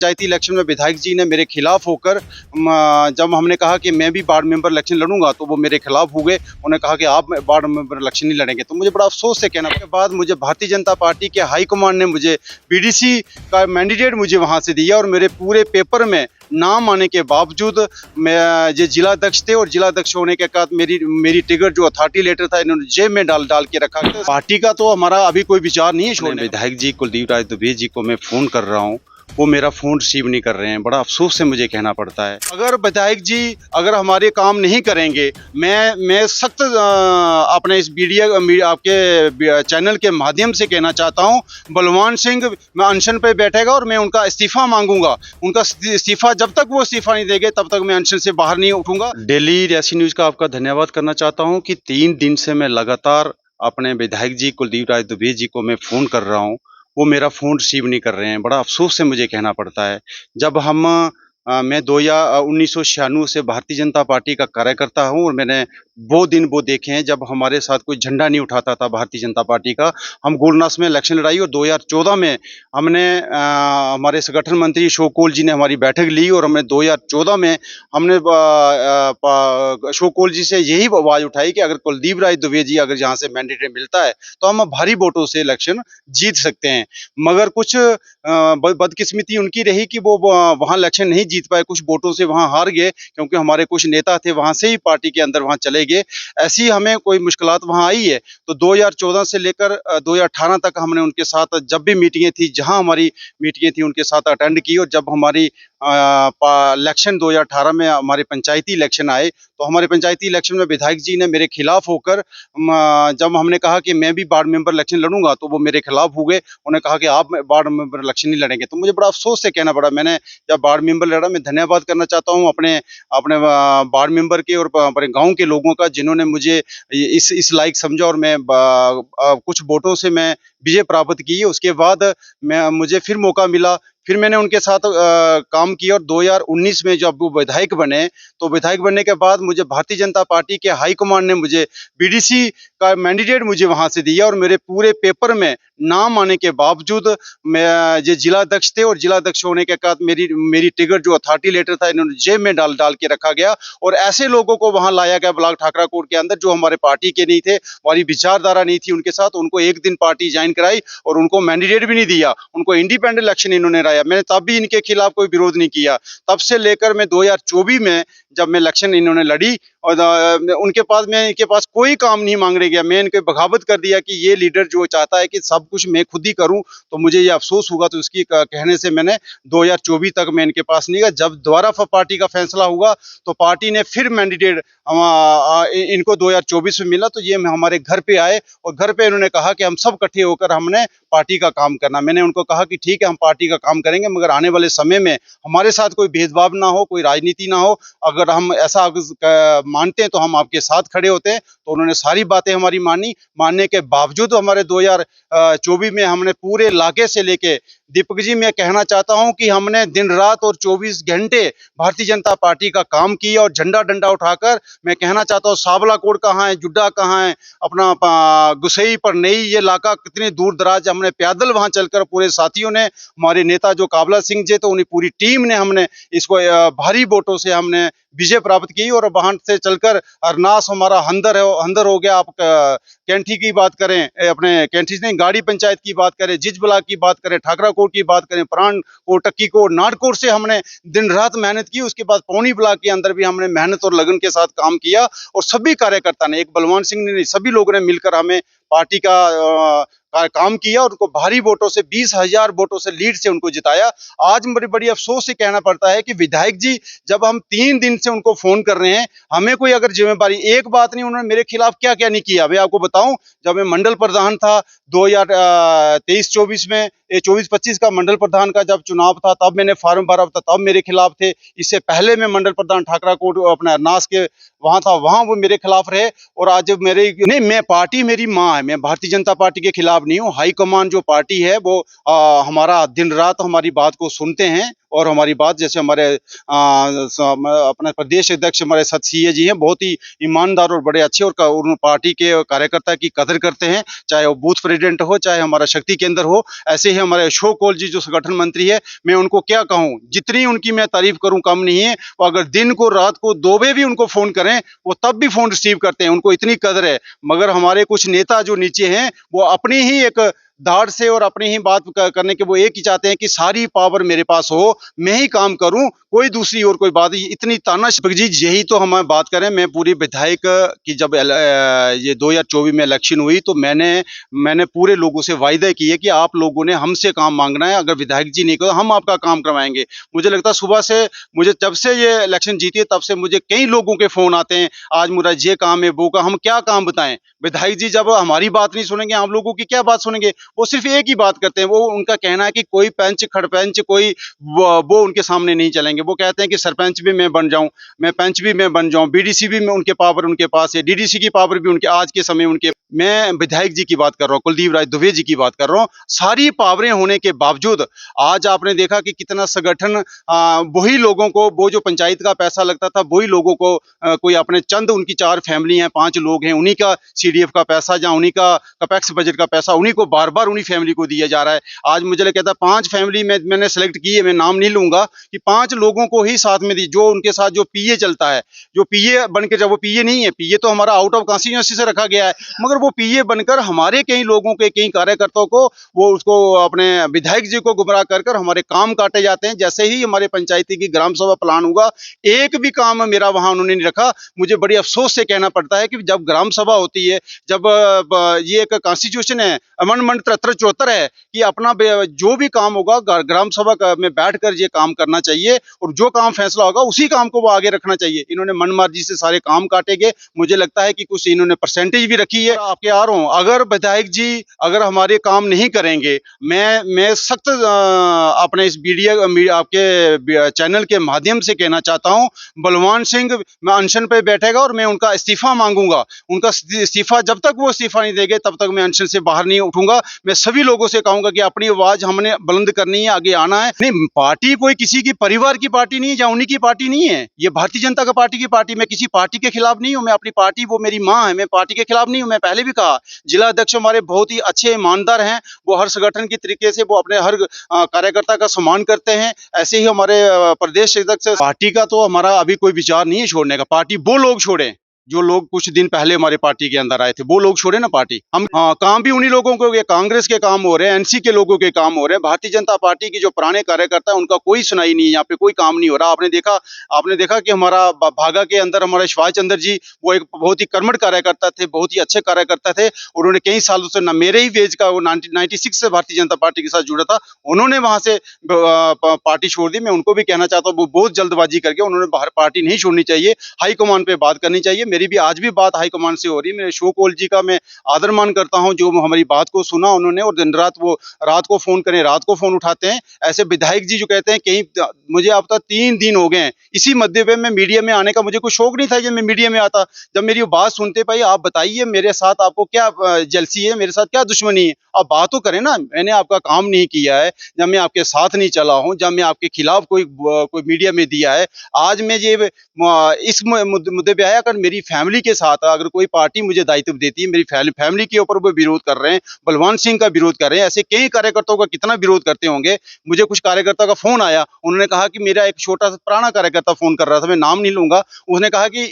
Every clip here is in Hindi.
पंचायती इलेक्शन में विधायक जी ने मेरे खिलाफ होकर जब हमने कहा कि मैं भी वार्ड मेंबर इलेक्शन लड़ूंगा तो वो मेरे खिलाफ हो गए। उन्होंने कहा कि आप वार्ड मेंबर इलेक्शन नहीं लड़ेंगे, तो मुझे बड़ा अफसोस से कहना के बाद मुझे भारतीय जनता पार्टी के हाई कमांड ने मुझे बीडीसी का मैंडेट मुझे वहां से दिया और मेरे पूरे पेपर में नाम आने के बावजूद मैं जो जिला अध्यक्ष थे और जिला अध्यक्ष होने के बाद मेरी टिकट जो अथॉरिटी लेटर था इन्होंने जेब में डाल के रखा। पार्टी का तो हमारा अभी कोई विचार नहीं है छोड़ने। विधायक जी कुलदीप राज दुबे जी को मैं फोन कर रहा हूँ, वो मेरा फोन रिसीव नहीं कर रहे हैं। बड़ा अफसोस से मुझे कहना पड़ता है। अगर विधायक जी अगर हमारे काम नहीं करेंगे, मैं सख्त अपने इस मीडिया आपके चैनल के माध्यम से कहना चाहता हूं, बलवान सिंह मैं अनशन पे बैठेगा और मैं उनका इस्तीफा मांगूंगा। उनका इस्तीफा जब तक वो इस्तीफा नहीं देंगे तब तक मैं अनशन से बाहर नहीं उठूंगा। डेली रियासी न्यूज का आपका धन्यवाद करना चाहता हूँ कि 3 दिन से मैं लगातार अपने विधायक जी कुलदीप राज दुबे जी को मैं फोन कर रहा हूँ, वो मेरा फ़ोन रिसीव नहीं कर रहे हैं। बड़ा अफ़सोस से मुझे कहना पड़ता है। जब मैं 1996 से भारतीय जनता पार्टी का कार्यकर्ता हूँ और मैंने वो दिन वो देखे हैं जब हमारे साथ कोई झंडा नहीं उठाता था भारतीय जनता पार्टी का। हम गोलनास में इलेक्शन लड़ाई और 2014 में हमने हमारे संगठन मंत्री अशोक कौल जी ने हमारी बैठक ली और हमने 2014 में हमने अशोक कौल जी से यही आवाज़ उठाई कि अगर कुलदीप राज दुबे जी अगर यहाँ से मैंडेट मिलता है तो हम भारी वोटों से इलेक्शन जीत सकते हैं। मगर कुछ बदकिस्मती उनकी रही कि वो वहाँ इलेक्शन नहीं जीत पाए, कुछ वोटों से वहाँ हार गए क्योंकि हमारे कुछ नेता थे वहाँ से ही पार्टी के अंदर वहाँ चले गए। ऐसी हमें कोई मुश्किलात वहाँ आई है। तो 2014 से लेकर 2018 तक हमने उनके साथ जब भी मीटिंगें थी, जहाँ हमारी मीटिंगें थी उनके साथ अटेंड की। और जब हमारी इलेक्शन 2018 में हमारे पंचायती इलेक्शन आए तो हमारे पंचायती इलेक्शन में विधायक जी ने मेरे खिलाफ होकर जब हमने कहा कि मैं भी वार्ड मेंबर इलेक्शन लड़ूंगा तो वो मेरे खिलाफ हो गए। उन्होंने कहा कि आप वार्ड मेंबर इलेक्शन नहीं लड़ेंगे, तो मुझे बड़ा अफसोस से कहना पड़ा। मैंने जब वार्ड मेंबर लड़ा, मैं धन्यवाद करना चाहता हूँ अपने अपने वार्ड मेंबर के और अपने गांव के लोगों का जिन्होंने मुझे इस लायक समझा और मैं कुछ वोटों से मैं विजय प्राप्त की। उसके बाद मुझे फिर मौका मिला, फिर मैंने उनके साथ काम किया और 2019 में जब वो विधायक बने तो विधायक बनने के बाद मुझे भारतीय जनता पार्टी के हाई कमांड ने मुझे बीडीसी का मैंडेट मुझे वहां से दिया और मेरे पूरे पेपर में नाम आने के बावजूद मैं जो जिला अध्यक्ष थे और जिला अध्यक्ष होने के बाद मेरी टिकट जो अथॉरिटी लेटर था इन्होंने जेब में डाल के रखा गया। और ऐसे लोगों को वहां लाया गया ब्लॉक ठाकराकोट के अंदर जो हमारे पार्टी के नहीं थे, हमारी विचारधारा नहीं थी उनके साथ। उनको एक दिन पार्टी ज्वाइन कराई और उनको मैंडेट भी नहीं दिया, उनको इंडिपेंडेंट इलेक्शन इन्होंने कराया। मैंने तब भी इनके खिलाफ कोई विरोध नहीं किया। तब से लेकर मैं 2024 में जब मैं इलेक्शन इन्होंने लड़ी और इनके पास कोई काम नहीं मांगने गया। मैं इनके बगावत कर दिया कि ये लीडर जो चाहता है कि सब कुछ मैं खुद ही करूं तो मुझे ये अफसोस होगा। तो इसकी कहने से मैंने 2024 तक मैं इनके पास नहीं गया। जब दोबारा पार्टी का फैसला हुआ तो पार्टी ने फिर मैंडेट इनको 2024 में मिला। तो ये हमारे घर पे आए और घर पे इन्होंने कहा कि हम सब इकट्ठे होकर हमने पार्टी का काम करना। मैंने उनको कहा कि ठीक है हम पार्टी का काम करेंगे, मगर आने वाले समय में हमारे साथ कोई भेदभाव ना हो, कोई राजनीति ना हो। अगर हम ऐसा मानते हैं तो हम आपके साथ खड़े होते हैं। तो उन्होंने सारी बातें हमारी मानने के बावजूद हमारे 2024 में हमने पूरे इलाके से लेके दीपक जी, मैं कहना चाहता हूं कि हमने दिन रात और 24 घंटे भारतीय जनता पार्टी का काम किया और झंडा डंडा उठाकर मैं कहना चाहता हूं सावला कोट कहाँ है, जुड्डा कहाँ है, अपना गुसई पर नई ये इलाका कितने दूर दराज हमने पैदल वहां चलकर पूरे साथियों ने, हमारे नेता जो काबला सिंह जी तो उन्हें पूरी टीम ने हमने इसको भारी वोटों से हमने विजय प्राप्त की। और वहां से चलकर अरनास हमारा हंदर हो गया। आप कैंठी की बात करें, अपने कैंठी नहीं गाड़ी पंचायत की बात करें, जिज ब्लॉक की बात करें, ठाकराकोट की बात करें, प्राण कोट, टक्की कोट, नाटकोट से हमने दिन रात मेहनत की। उसके बाद पौनी ब्लॉक के अंदर भी हमने मेहनत और लगन के साथ काम किया और सभी कार्यकर्ता ने, एक बलवान सिंह ने, सभी लोगों ने मिलकर हमें पार्टी का काम किया और उनको भारी वोटों से 20,000 वोटों से लीड से उनको जिताया। आज बड़ी अफसोस से कहना पड़ता है कि विधायक जी जब हम 3 दिन से उनको फोन कर रहे हैं, हमें कोई अगर जिम्मेदारी, एक बात नहीं, उन्होंने मेरे खिलाफ क्या क्या नहीं किया। मैं आपको बताऊं, जब मैं मंडल प्रधान था 2023-24 में, 24-25 का मंडल प्रधान का जब चुनाव था तब मैंने फार्म भरा था, तब मेरे खिलाफ थे। इससे पहले मैं मंडल प्रधान ठाकराकोट अपना नास के वहां था, वहां वो मेरे खिलाफ रहे। और आज मैं पार्टी मेरी माँ है, मैं भारतीय जनता पार्टी के खिलाफ खिलाफ नहीं हूँ। हाईकमान जो पार्टी है वो हमारा दिन रात हमारी बात को सुनते हैं और हमारी बात जैसे हमारे अपने प्रदेश अध्यक्ष हमारे सत सिंह जी हैं, बहुत ही ईमानदार और बड़े अच्छे और उन पार्टी के कार्यकर्ता की कदर करते हैं, चाहे वो बूथ प्रेसिडेंट हो, चाहे हमारा शक्ति केंद्र हो। ऐसे ही हमारे अशोक कौल जी जो संगठन मंत्री है, मैं उनको क्या कहूँ, जितनी उनकी मैं तारीफ करूँ कम नहीं है। वो अगर दिन को रात को 2 बजे भी उनको फ़ोन करें, वो तब भी फ़ोन रिसीव करते हैं, उनको इतनी कदर है। मगर हमारे कुछ नेता जो नीचे हैं, वो अपनी ही एक दाढ़ से और अपनी ही बात करने के वो एक ही चाहते हैं कि सारी पावर मेरे पास हो, मैं ही काम करूं, कोई दूसरी और कोई बात इतनी तानाशाही जी। यही तो हम बात करें, मैं पूरी विधायक की जब ये 2024 में इलेक्शन हुई तो मैंने पूरे लोगों से वायदा किए कि आप लोगों ने हमसे काम मांगना है, अगर विधायक जी नहीं करो हम आपका काम करवाएंगे। मुझे लगता है सुबह से मुझे जब से ये इलेक्शन जीती है तब से मुझे कई लोगों के फोन आते हैं, आज मेरा ये काम है वो काम, हम क्या काम बताएं। विधायक जी जब हमारी बात नहीं सुनेंगे, हम लोगों की क्या बात सुनेंगे। वो सिर्फ एक ही बात करते हैं, वो उनका कहना है कि कोई पंच खड़पंच कोई वो उनके सामने नहीं चलेंगे। वो कहते हैं कि सरपंच भी मैं बन जाऊं, मैं पंच भी मैं बन जाऊं, बीडीसी भी मैं, उनके पावर उनके पास है, डीडीसी की पावर भी उनके आज के समय उनके। मैं विधायक जी की बात कर रहा हूँ, कुलदीप राय दुबे जी की बात कर रहा हूँ। सारी पावरें होने के बावजूद आज आपने देखा कि कितना संगठन वही लोगों को, वो जो पंचायत का पैसा लगता था वही लोगों को कोई अपने चंद, उनकी 4 फैमिली हैं, 5 लोग हैं, उन्हीं का सीडीएफ का पैसा या उन्हीं का कपेक्स बजट का पैसा उन्हीं को बार बार उन्हीं फैमिली को दिया जा रहा है। आज मुझे लगता है 5 फैमिली में मैंने सेलेक्ट की है, मैं नाम नहीं लूंगा, कि 5 लोगों को ही साथ में दी, जो उनके साथ जो पीए चलता है, जो पीए बनकर, जब वो पीए नहीं है, पीए तो हमारा आउट ऑफ कॉन्स्टिट्यूएंसी से रखा गया है, मगर वो पीए बनकर हमारे कई लोगों के, कई कार्यकर्ताओं को, वो उसको अपने विधायक जी को गुमराह कर हमारे काम काटे जाते हैं। जैसे ही हमारे पंचायती की ग्राम सभा प्लान हुआ, एक भी काम मेरा वहां उन्होंने नहीं रखा। मुझे बड़ी अफसोस से कहना पड़ता है कि जब ग्राम सभा होती है, जब ये एक कॉन्स्टिट्यूशन है, अमेंडमेंट 73-74 है कि अपना जो भी काम होगा ग्राम सभा में बैठकर ये काम करना चाहिए और जो काम फैसला होगा उसी काम को वो आगे रखना चाहिए। इन्होंने मनमर्जी से सारे काम काटे गए। मुझे लगता है कि कुछ इन्होंने परसेंटेज भी रखी है। आपके आ रहा हूँ, अगर विधायक जी अगर हमारे काम नहीं करेंगे, मैं सख्त अपने इस मीडिया आपके चैनल के माध्यम से कहना चाहता हूँ, बलवान सिंह मैं अनशन पे बैठेगा और मैं उनका इस्तीफा मांगूंगा। उनका इस्तीफा, जब तक वो इस्तीफा नहीं देंगे तब तक मैं अनशन से बाहर नहीं उठूंगा। मैं सभी लोगों से कहूंगा कि अपनी आवाज हमने बुलंद करनी है, आगे आना है। नहीं, पार्टी कोई किसी की परिवार की पार्टी नहीं है या उन्हीं की पार्टी नहीं है, ये भारतीय जनता का पार्टी की पार्टी। मैं किसी पार्टी के खिलाफ नहीं हूँ, मैं अपनी पार्टी, वो मेरी माँ है, मैं पार्टी के खिलाफ नहीं हूँ। मैं पहले भी कहा, जिला अध्यक्ष हमारे बहुत ही अच्छे ईमानदार हैं, वो हर संगठन की तरीके से वो अपने हर कार्यकर्ता का सम्मान करते हैं। ऐसे ही हमारे प्रदेश अध्यक्ष, पार्टी का तो हमारा अभी कोई विचार नहीं है छोड़ने का। पार्टी वो लोग छोड़े जो लोग कुछ दिन पहले हमारे पार्टी के अंदर आए थे, वो लोग छोड़े ना पार्टी। हम काम भी उन्हीं लोगों को, ये कांग्रेस के काम हो रहे हैं, एनसी के लोगों के काम हो रहे हैं। भारतीय जनता पार्टी की जो पुराने कार्यकर्ता है उनका कोई सुनाई नहीं है, यहाँ पे कोई काम नहीं हो रहा। आपने देखा कि हमारा भागा के अंदर हमारे शिवाज चंद्र जी, वो एक बहुत ही कर्मठ कार्यकर्ता थे, बहुत ही अच्छे कार्यकर्ता थे। उन्होंने कई सालों से मेरे ही वेज का, वो 96 से भारतीय जनता पार्टी के साथ जुड़ा था, उन्होंने वहां से पार्टी छोड़ दी। मैं उनको भी कहना चाहता हूँ, वो बहुत जल्दबाजी करके उन्होंने बाहर पार्टी नहीं छोड़नी चाहिए, हाईकमान पे बात करनी चाहिए। मेरी भी आज भी बात हाईकमान से हो रही है। मेरे अशोक कौल जी का मैं आदर मान करता हूं, जो हमारी बात को सुना उन्होंने, और दिन रात वो रात को फोन करें, रात को फोन उठाते हैं। ऐसे विधायक जी जो कहते हैं, कहीं मुझे अब तक 3 दिन हो गए हैं, इसी मध्य में मीडिया में आने का मुझे कोई शौक नहीं था जब मैं मीडिया में आता। जब मेरी बात सुनते, भाई आप बताइए मेरे साथ आपको क्या जेलसी है, मेरे साथ क्या दुश्मनी है, आप बात तो करें ना। मैंने आपका काम नहीं किया है, जब मैं आपके साथ नहीं चला हूं, जब मैं आपके खिलाफ कोई मीडिया में दिया है। आज मैं ये इस मुद्दे पे आया, अगर मेरी फैमिली के साथ अगर कोई पार्टी मुझे दायित्व देती है, मेरी फैमिली के ऊपर वो विरोध कर रहे हैं, बलवान सिंह का विरोध कर रहे हैं, ऐसे कई कार्यकर्ताओं का कितना विरोध करते होंगे। मुझे कुछ कार्यकर्ता का फोन आया, उन्होंने कहा कि मेरा एक छोटा सा पुराना कार्यकर्ता फोन कर रहा था, मैं नाम नहीं लूंगा। उसने कहा कि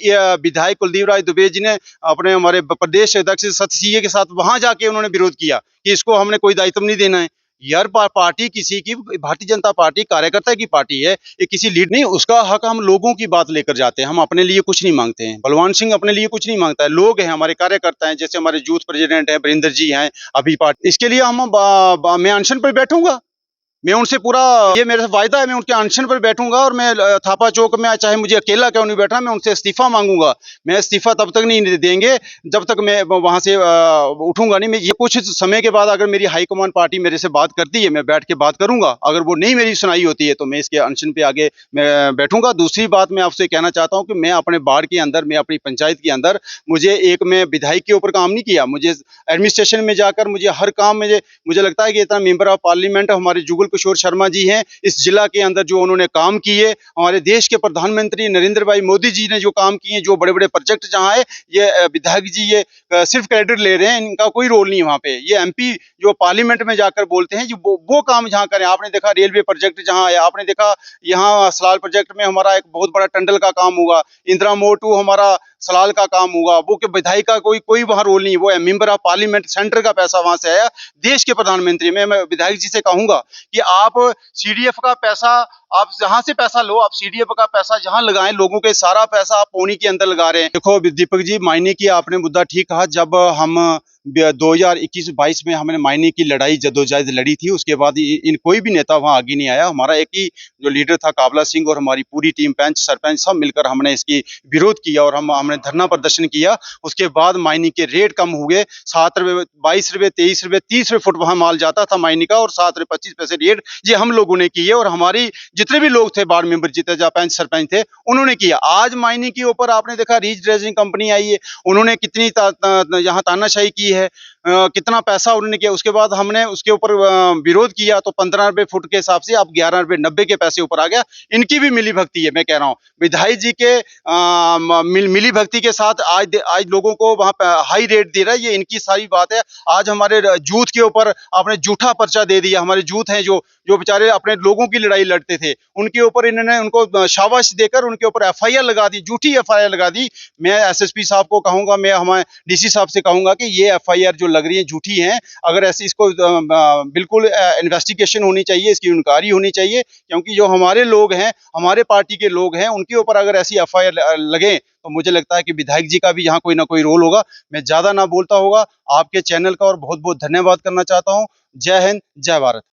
विधायक कुलदीप राय दुबे जी ने अपने हमारे प्रदेश अध्यक्ष सत सिंह के साथ वहां जाके उन्होंने विरोध किया कि इसको हमने कोई दायित्व नहीं देना है। यार पार्टी किसी की, भारतीय जनता पार्टी कार्यकर्ता की पार्टी है, ये किसी लीड नहीं, उसका हक हम लोगों की बात लेकर जाते हैं, हम अपने लिए कुछ नहीं मांगते हैं। बलवान सिंह अपने लिए कुछ नहीं मांगता है, लोग हैं हमारे कार्यकर्ता हैं, जैसे हमारे यूथ प्रेसिडेंट हैं वरिंदर जी हैं, अभी पार्टी, इसके लिए मैं अनशन पर बैठूंगा। मैं उनसे पूरा, ये मेरे से वायदा है, मैं उनके अनशन पर बैठूंगा और मैं थापा चौक में, चाहे मुझे अकेला क्यों नहीं बैठना, मैं उनसे इस्तीफा मांगूंगा। मैं इस्तीफा तब तक नहीं देंगे जब तक मैं वहां से उठूंगा नहीं। मैं ये कुछ समय के बाद अगर मेरी हाईकमान पार्टी मेरे से बात करती है, मैं बैठ के बात करूंगा। अगर वो नहीं मेरी सुनाई होती है तो मैं इसके अनशन पे आगे मैं बैठूंगा। दूसरी बात मैं आपसे कहना चाहता हूँ कि मैं अपने वार्ड के अंदर, मैं अपनी पंचायत के अंदर, मुझे एक, मैं विधायक के ऊपर काम नहीं किया। मुझे एडमिनिस्ट्रेशन में जाकर मुझे हर काम में, मुझे लगता है कि इतना मेंबर ऑफ पार्लियामेंट हमारे जुगल किशोर शर्मा जी हैं, इस जिला के अंदर जो उन्होंने काम किए, हमारे देश के प्रधानमंत्री नरेंद्र भाई मोदी जी ने जो काम किए, जो बड़े बड़े प्रोजेक्ट जहाँ है, ये विधायक जी ये सिर्फ क्रेडिट ले रहे हैं, इनका कोई रोल नहीं है वहाँ पे। ये एमपी जो पार्लियामेंट में जाकर बोलते हैं, जो वो काम जहाँ करें। आपने देखा रेलवे प्रोजेक्ट जहाँ है, आपने देखा यहाँ सलाल प्रोजेक्ट में हमारा एक बहुत बड़ा टंडल का काम हुआ, इंदिरा मोटू हमारा सलाल का काम हुआ, वो के विधायक का कोई कोई वहाँ रोल नहीं है। वो मेंबर ऑफ पार्लियामेंट, सेंटर का पैसा वहां से आया, देश के प्रधानमंत्री। मैं विधायक जी से कहूंगा कि आप सीडीएफ का पैसा, आप जहां से पैसा लो, आप सीडीएफ का पैसा जहां लगाएं, लोगों के सारा पैसा आप पौनी के अंदर लगा रहे हैं। देखो दीपक जी, मायने की आपने मुद्दा ठीक कहा। जब हम 2021-22 में हमने मायने की लड़ाई जद्दोजहद लड़ी थी, उसके बाद इन कोई भी नेता वहां आगे नहीं आया। हमारा एक ही जो लीडर था काबला सिंह, और हमारी पूरी टीम, पंच सरपंच सब मिलकर हमने इसकी विरोध किया और हमने धरना प्रदर्शन किया। उसके बाद मायने के रेट कम हुए, 7 रुपए, 22 रुपए, 23 रुपए, 30 रुपए फुट वहां माल जाता था मायने का, और 7 रुपए 25 पैसे रेट ये हम लोगों ने किए। और हमारी जितने भी लोग थे, वार्ड मेंबर जितने जहाँ पंच सरपंच थे, उन्होंने किया। आज मायने के ऊपर आपने देखा रीच ड्रेजिंग कंपनी आई है, उन्होंने कितनी यहाँ तानाशाही की है, कितना पैसा उन्होंने किया। उसके बाद हमने उसके ऊपर विरोध किया, तो 15 रुपए फुट के हिसाब से अब 11 रुपए 90 के पैसे ऊपर आ गया। इनकी भी मिली भक्ति है, मैं कह रहा हूँ। विधायक जी के मिली भक्ति के साथ आज लोगों को वहां पे हाई रेट दे रहा है, ये इनकी सारी बात है। आज हमारे जूथ के ऊपर आपने झूठा पर्चा दे दिया। हमारे जूथ हैं जो जो बेचारे अपने लोगों की लड़ाई लड़ते थे, उनके ऊपर इन्होंने, उनको शाबाश देकर उनके ऊपर एफआईआर लगा दी, झूठी एफआईआर लगा दी। मैं एसएसपी साहब को कहूंगा, मैं हमारे डीसी साहब से कहूंगा कि ये एफआईआर जो लग रही है झूठी हैं। अगर ऐसी, इसको बिल्कुल इन्वेस्टिगेशन होनी चाहिए, इसकी इंक्वायरी होनी चाहिए। क्योंकि जो हमारे लोग हैं, हमारे पार्टी के लोग हैं, उनके ऊपर अगर ऐसी एफआईआर लगे, तो मुझे लगता है कि विधायक जी का भी यहाँ कोई ना कोई रोल होगा। मैं ज्यादा ना बोलता होगा, आपके चैनल का और बहुत बहुत धन्यवाद करना चाहता हूँ। जय हिंद, जय भारत।